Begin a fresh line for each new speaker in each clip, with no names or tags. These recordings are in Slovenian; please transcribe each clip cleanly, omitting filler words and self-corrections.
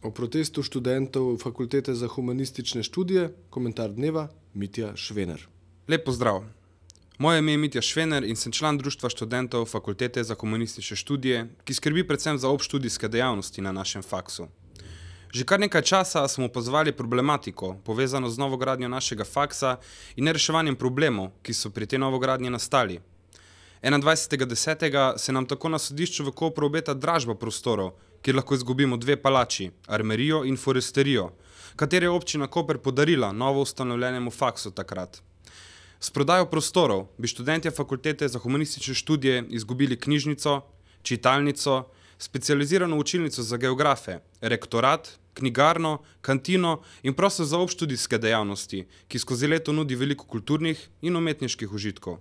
O protestu študentov Fakultete za humanistične študije, komentar dneva, Mitja Švener.
Lep pozdrav. Moje ime je Mitja Švener in sem član Društva študentov Fakultete za humanistične študije, ki skrbi predvsem za obštudijske dejavnosti na našem faksu. Že kar nekaj časa smo opazovali problematiko, povezano z novogradnjo našega faksa in nereševanjem problemov, ki so pri tej novogradnji nastali. 21.10. se nam tako na sodišču v Kopru obeta dražba prostorov, kjer lahko izgubimo dve palači, armerijo in foresterijo, katere je občina Koper podarila novo ustanovljenemu faksu takrat. S prodajo prostorov bi študentje Fakultete za humanistične študije izgubili knjižnico, čitalnico, specializirano učilnico za geografe, rektorat, knjigarno, kantino in prostor za obštudijske dejavnosti, ki skozi leto nudi veliko kulturnih in umetniških užitkov.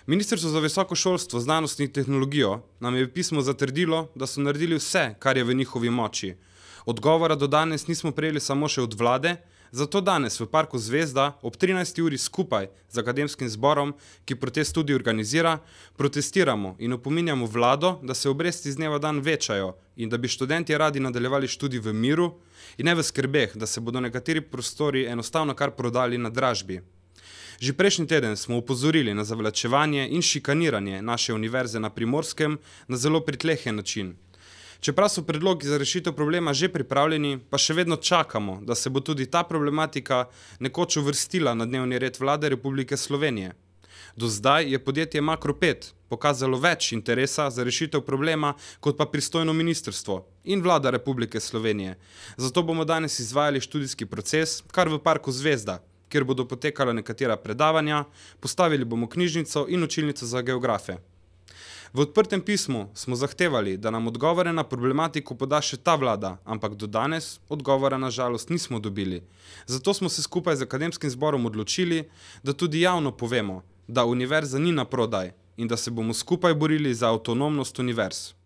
Ministrstvo za visoko šolstvo, znanost in tehnologijo nam je v pismu zatrdilo, da so naredili vse, kar je v njihovi moči. Odgovora do danes nismo prejeli samo še od vlade, zato danes v Parku Zvezda ob 13. uri skupaj z akademskim zborom, ki protest tudi organizira, protestiramo in opominjamo vlado, da se obresti z dneva dan večajo in da bi študentje radi nadaljevali študij v miru in ne v skrbeh, da se bodo nekateri prostori enostavno kar prodali na dražbi. Že prejšnji teden smo opozorili na zavlačevanje in šikaniranje naše univerze na Primorskem na zelo pritlehen način. Čeprav so predlogi za rešitev problema že pripravljeni, pa še vedno čakamo, da se bo tudi ta problematika nekoč uvrstila na dnevni red Vlade Republike Slovenije. Do zdaj je podjetje Makro 5 pokazalo več interesa za rešitev problema kot pa pristojno ministrstvo in Vlada Republike Slovenije. Zato bomo danes izvajali študijski proces kar v Parku Zvezda, kjer bodo potekala nekatera predavanja, postavili bomo knjižnico in učilnico za geografe. V odprtem pismu smo zahtevali, da nam odgovore na problematiko poda še ta vlada, ampak do danes odgovora na žalost nismo dobili. Zato smo se skupaj z akademskim zborom odločili, da tudi javno povemo, da univerza ni na prodaj in da se bomo skupaj borili za avtonomnost univerz.